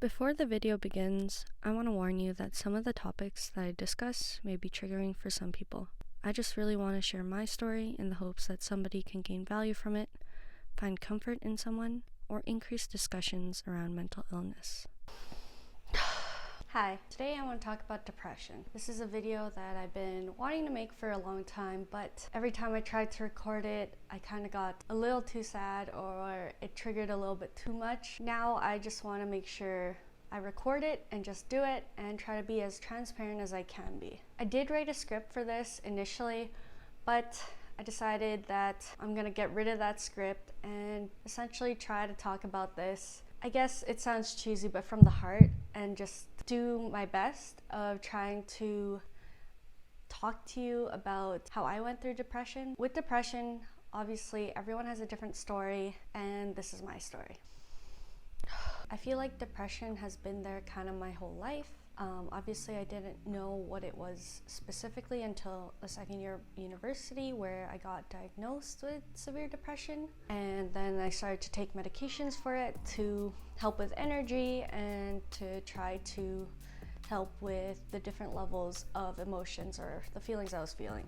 Before the video begins, I want to warn you that some of the topics that I discuss may be triggering for some people. I just really want to share my story in the hopes that somebody can gain value from it, find comfort in someone, or increase discussions around mental illness. Hi, today I want to talk about depression. This is a video that I've been wanting to make for a long time, but every time I tried to record it, I kind of got a little too sad or it triggered a little bit too much. Now I just want to make sure I record it and just do it and try to be as transparent as I can be. I did write a script for this initially, but I decided that I'm gonna get rid of that script and essentially try to talk about this. I guess it sounds cheesy, but from the heart, and just do my best of trying to talk to you about how I went through depression. With depression, obviously everyone has a different story, and this is my story. I feel like depression has been there kind of my whole life. Obviously I didn't know what it was specifically until the second year of university, where I got diagnosed with severe depression, and then I started to take medications for it to help with energy and to try to help with the different levels of emotions or the feelings I was feeling.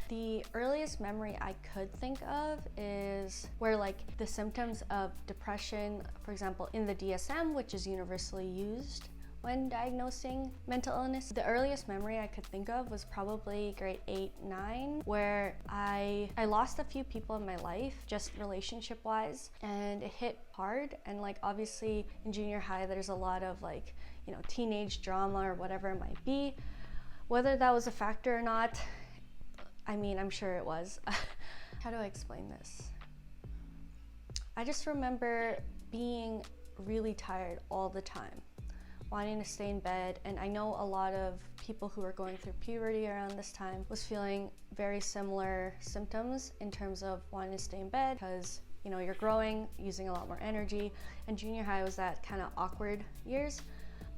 The earliest memory I could think of is where like the symptoms of depression, for example, in the DSM, which is universally used when diagnosing mental illness. The earliest memory I could think of was probably grade 8, 9, where I lost a few people in my life, just relationship wise, and it hit hard. And like obviously in junior high there's a lot of like, you know, teenage drama or whatever it might be. Whether that was a factor or not, I mean, I'm sure it was. How do I explain this? I just remember being really tired all the time, wanting to stay in bed, and I know a lot of people who were going through puberty around this time was feeling very similar symptoms in terms of wanting to stay in bed because, you know, you're growing, using a lot more energy, and junior high was that kind of awkward years.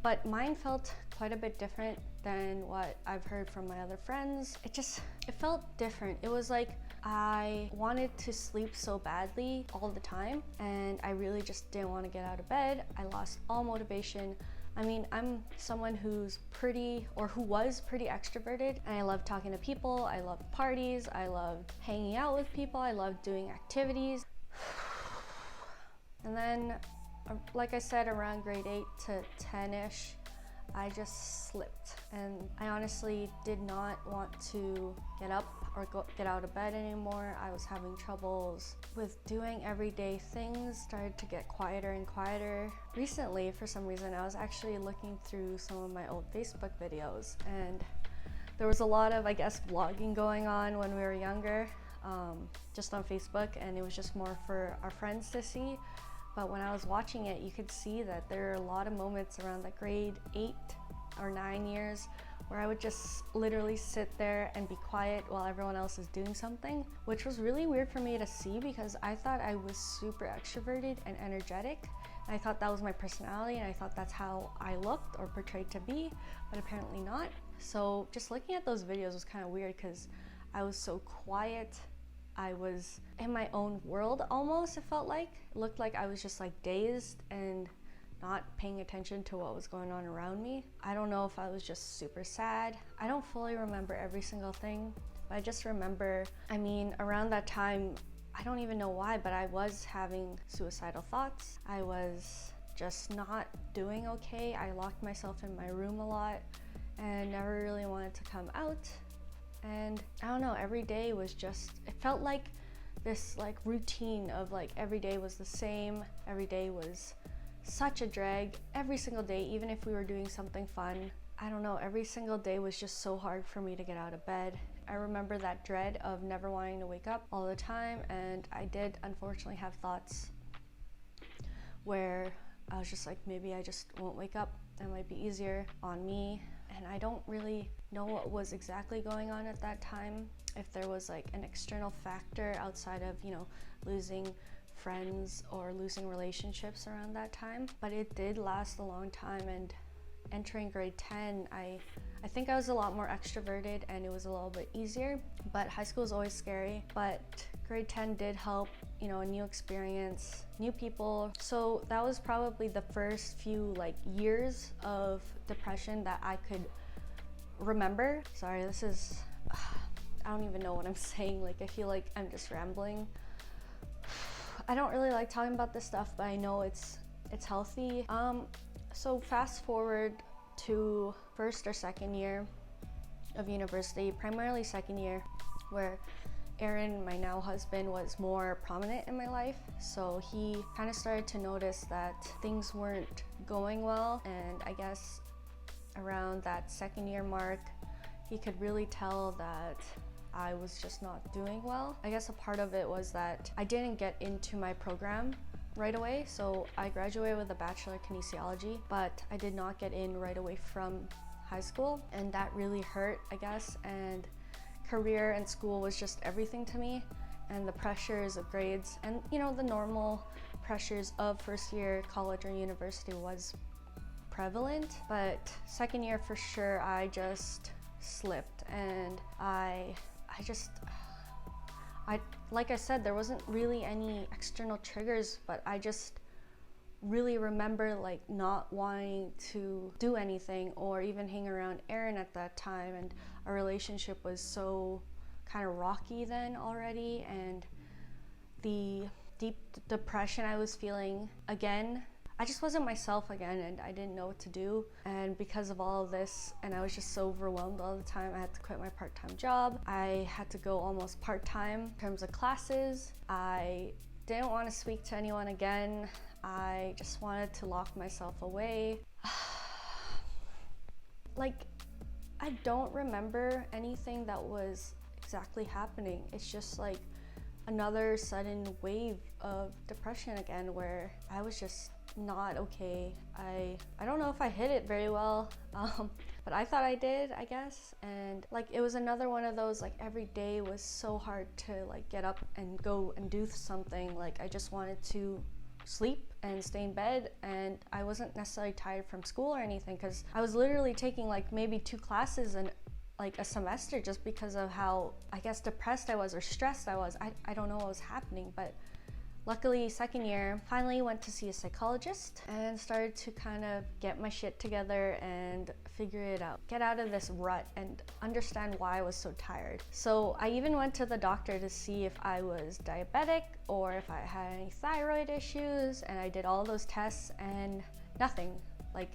But mine felt quite a bit different than what I've heard from my other friends. It felt different. It was like I wanted to sleep so badly all the time, and I really just didn't want to get out of bed. I lost all motivation. I mean, I'm someone who was pretty extroverted, and I love talking to people. I love parties. I love hanging out with people. I love doing activities. And then, like I said, around grade 8 to 10-ish, I just slipped, and I honestly did not want to get up or get out of bed anymore. I was having troubles with doing everyday things, started to get quieter and quieter. Recently, for some reason, I was actually looking through some of my old Facebook videos, and there was a lot of, I guess, vlogging going on when we were younger, just on Facebook, and it was just more for our friends to see. But when I was watching it, you could see that there are a lot of moments around the grade 8 or 9 years where I would just literally sit there and be quiet while everyone else is doing something, which was really weird for me to see because I thought I was super extroverted and energetic. And I thought that was my personality, and I thought that's how I looked or portrayed to be, but apparently not. So just looking at those videos was kind of weird because I was so quiet. I was in my own world almost, it felt like. It looked like I was just like dazed and not paying attention to what was going on around me. I don't know if I was just super sad. I don't fully remember every single thing, but I just remember, I mean, around that time, I don't even know why, but I was having suicidal thoughts. I was just not doing okay. I locked myself in my room a lot and never really wanted to come out. And I don't know, every day was just, it felt like this like routine of like every day was the same. Every day was such a drag. Every single day, even if we were doing something fun, I don't know, every single day was just so hard for me to get out of bed. I remember that dread of never wanting to wake up all the time, and I did unfortunately have thoughts where I was just like, maybe I just won't wake up. That might be easier on me. And I don't really know what was exactly going on at that time. If there was like an external factor outside of, you know, losing friends or losing relationships around that time. But it did last a long time, and entering grade 10, I think I was a lot more extroverted and it was a little bit easier, but high school is always scary. But grade 10 did help, you know, a new experience, new people. So that was probably the first few like years of depression that I could remember. Sorry, this is, I don't even know what I'm saying. Like, I feel like I'm just rambling. I don't really like talking about this stuff, but I know it's healthy. So fast forward to first or second year of university, primarily second year, where Aaron, my now husband, was more prominent in my life. So he kind of started to notice that things weren't going well, and I guess around that second year mark, he could really tell that I was just not doing well. I guess a part of it was that I didn't get into my program right away. So I graduated with a Bachelor of Kinesiology, but I did not get in right away from high school, and that really hurt, I guess. And career and school was just everything to me, and the pressures of grades and, you know, the normal pressures of first year college or university was prevalent. But second year for sure, I just slipped, and I like I said, there wasn't really any external triggers, but I just really remember like not wanting to do anything or even hang around Aaron at that time, and our relationship was so kind of rocky then already, and the deep depression I was feeling again, I just wasn't myself again, and I didn't know what to do. And because of all of this, and I was just so overwhelmed all the time, I had to quit my part-time job. I had to go almost part-time in terms of classes. I didn't want to speak to anyone again. I just wanted to lock myself away. Like, I don't remember anything that was exactly happening. It's just like another sudden wave of depression again, where I was just not okay. I don't know if I hid it very well, but I thought I did, I guess. And like, it was another one of those, like, every day was so hard to like get up and go and do something. Like, I just wanted to sleep and stay in bed, and I wasn't necessarily tired from school or anything, because I was literally taking like maybe 2 classes and like a semester just because of how, I guess, depressed I was or stressed I was. I don't know what was happening. But luckily, second year, finally went to see a psychologist and started to kind of get my shit together and figure it out, get out of this rut and understand why I was so tired. So I even went to the doctor to see if I was diabetic or if I had any thyroid issues, and I did all those tests and nothing. Like,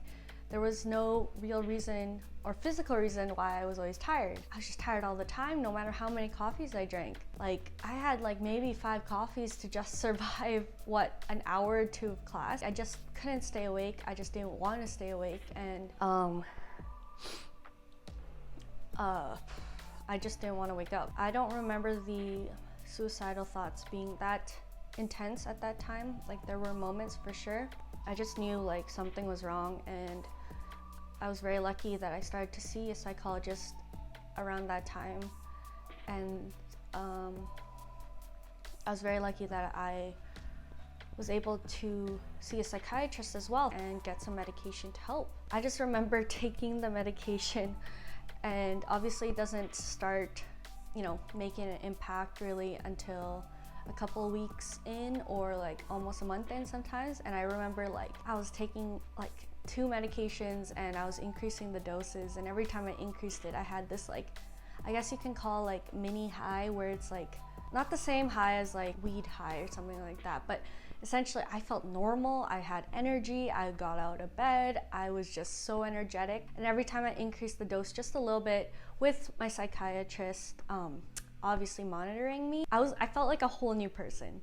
there was no real reason or physical reason why I was always tired. I was just tired all the time, no matter how many coffees I drank. Like, I had like maybe 5 coffees to just survive, what, an hour or 2 of class. I just couldn't stay awake. I just didn't want to stay awake. And I just didn't want to wake up. I don't remember the suicidal thoughts being that intense at that time. Like, there were moments for sure. I just knew like something was wrong, and I was very lucky that I started to see a psychologist around that time. And I was very lucky that I was able to see a psychiatrist as well and get some medication to help. I just remember taking the medication, and obviously it doesn't start, you know, making an impact really until a couple of weeks in, or like almost a month in sometimes. And I remember like I was taking like 2 medications and I was increasing the doses, and every time I increased it, I had this, like, I guess you can call like mini high, where it's like not the same high as like weed high or something like that, but essentially I felt normal. I had energy, I got out of bed, I was just so energetic. And every time I increased the dose just a little bit, with my psychiatrist obviously monitoring me, I felt like a whole new person.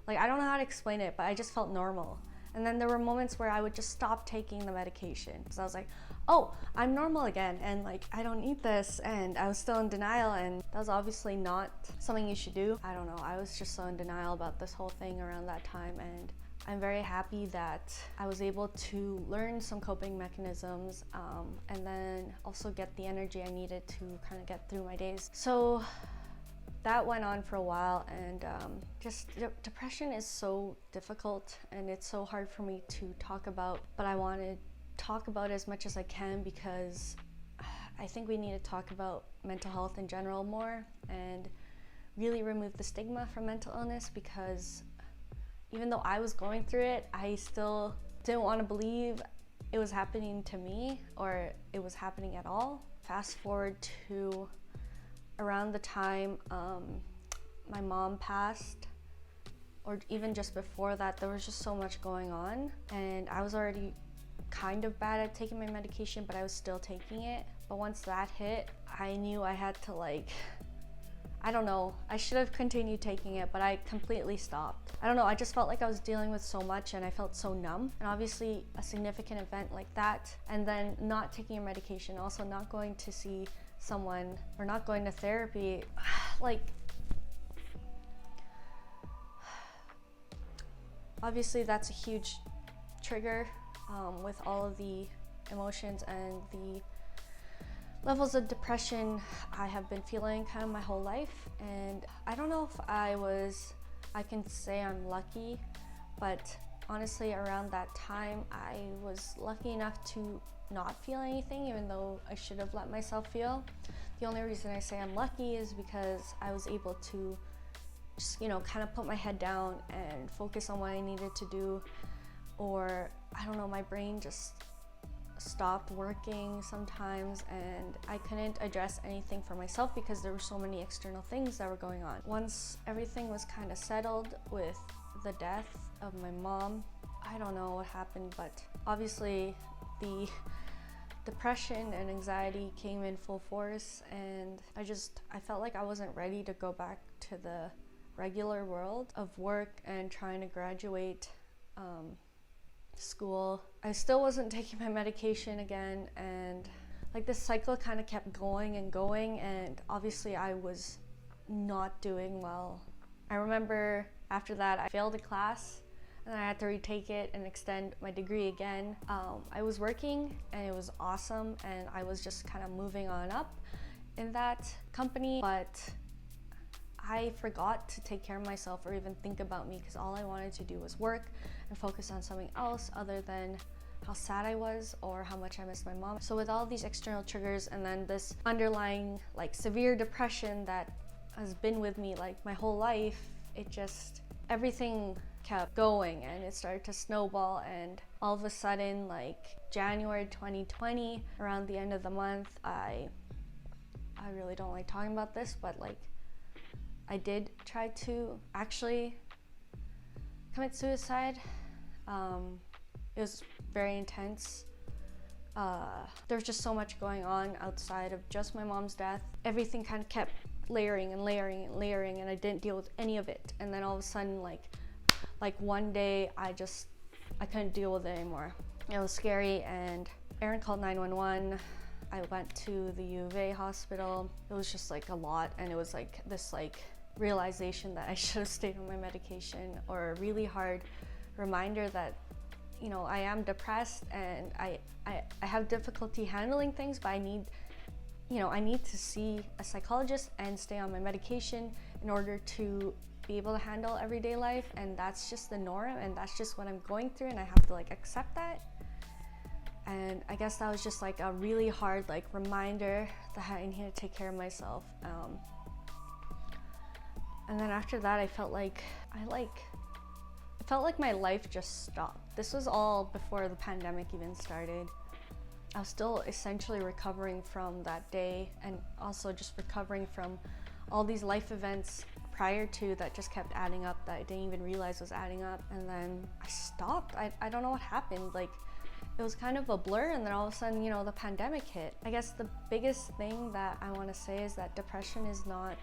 Like, I don't know how to explain it, but I just felt normal. And then there were moments where I would just stop taking the medication, because I was like, oh, I'm normal again, and like, I don't need this. And I was still in denial, and that was obviously not something you should do. I don't know, I was just so in denial about this whole thing around that time. And I'm very happy that I was able to learn some coping mechanisms, and then also get the energy I needed to kind of get through my days. So that went on for a while, and depression is so difficult and it's so hard for me to talk about, but I want to talk about it as much as I can because I think we need to talk about mental health in general more and really remove the stigma from mental illness, because even though I was going through it, I still didn't want to believe it was happening to me or it was happening at all. Fast forward to around the time my mom passed, or even just before that, there was just so much going on, and I was already kind of bad at taking my medication, but I was still taking it. But once that hit, I knew I had to, like, I don't know, I should have continued taking it, but I completely stopped. I don't know, I just felt like I was dealing with so much and I felt so numb. And obviously a significant event like that, and then not taking your medication, also not going to see someone or not going to therapy, like, obviously that's a huge trigger with all of the emotions and the levels of depression I have been feeling kind of my whole life. And I don't know if I can say I'm lucky, but honestly around that time I was lucky enough to not feel anything, even though I should have let myself feel. The only reason I say I'm lucky is because I was able to just, kind of put my head down and focus on what I needed to do, or I don't know, my brain just stopped working sometimes and I couldn't address anything for myself because there were so many external things that were going on. Once everything was kind of settled with the death of my mom, I don't know what happened, but obviously the depression and anxiety came in full force, and I felt like I wasn't ready to go back to the regular world of work and trying to graduate school. I still wasn't taking my medication again, and like this cycle kind of kept going and going, and obviously I was not doing well. I remember after that I failed a class and I had to retake it and extend my degree again. I was working and it was awesome, and I was just kind of moving on up in that company, but I forgot to take care of myself or even think about me, because all I wanted to do was work and focus on something else other than how sad I was or how much I missed my mom. So with all these external triggers and then this underlying like severe depression that has been with me like my whole life, everything kept going and it started to snowball. And all of a sudden, like January 2020, around the end of the month, I really don't like talking about this, but like I did try to actually commit suicide. It was very intense. There was just so much going on outside of just my mom's death. Everything kind of kept layering and layering and layering, and I didn't deal with any of it. And then all of a sudden, like one day, I couldn't deal with it anymore. It was scary, and Aaron called 911. I went to the U of A hospital. It was just like a lot, and it was like this realization that I should have stayed on my medication, or a really hard reminder that I am depressed and I have difficulty handling things, but I need to see a psychologist and stay on my medication in order to be able to handle everyday life. And that's just the norm, and that's just what I'm going through, and I have to accept that. And I guess that was just a really hard reminder that I need to take care of myself. And then after that, I felt like my life just stopped. This was all before the pandemic even started. I was still essentially recovering from that day, and also just recovering from all these life events prior to that just kept adding up that I didn't even realize was adding up. And then I stopped. I don't know what happened. It was kind of a blur, and then all of a sudden, the pandemic hit. I guess the biggest thing that I want to say is that depression is not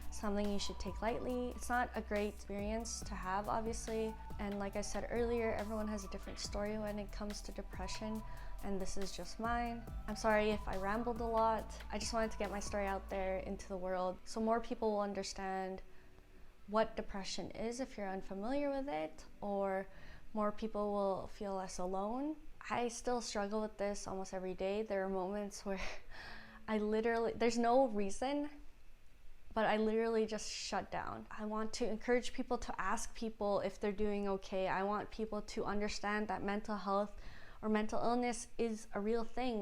something you should take lightly. It's not a great experience to have, obviously. And like I said earlier, everyone has a different story when it comes to depression, and this is just mine. I'm sorry if I rambled a lot. I just wanted to get my story out there into the world so more people will understand what depression is if you're unfamiliar with it, or more people will feel less alone. I still struggle with this almost every day. There are moments where there's no reason but I literally just shut down. I want to encourage people to ask people if they're doing okay. I want people to understand that mental health or mental illness is a real thing,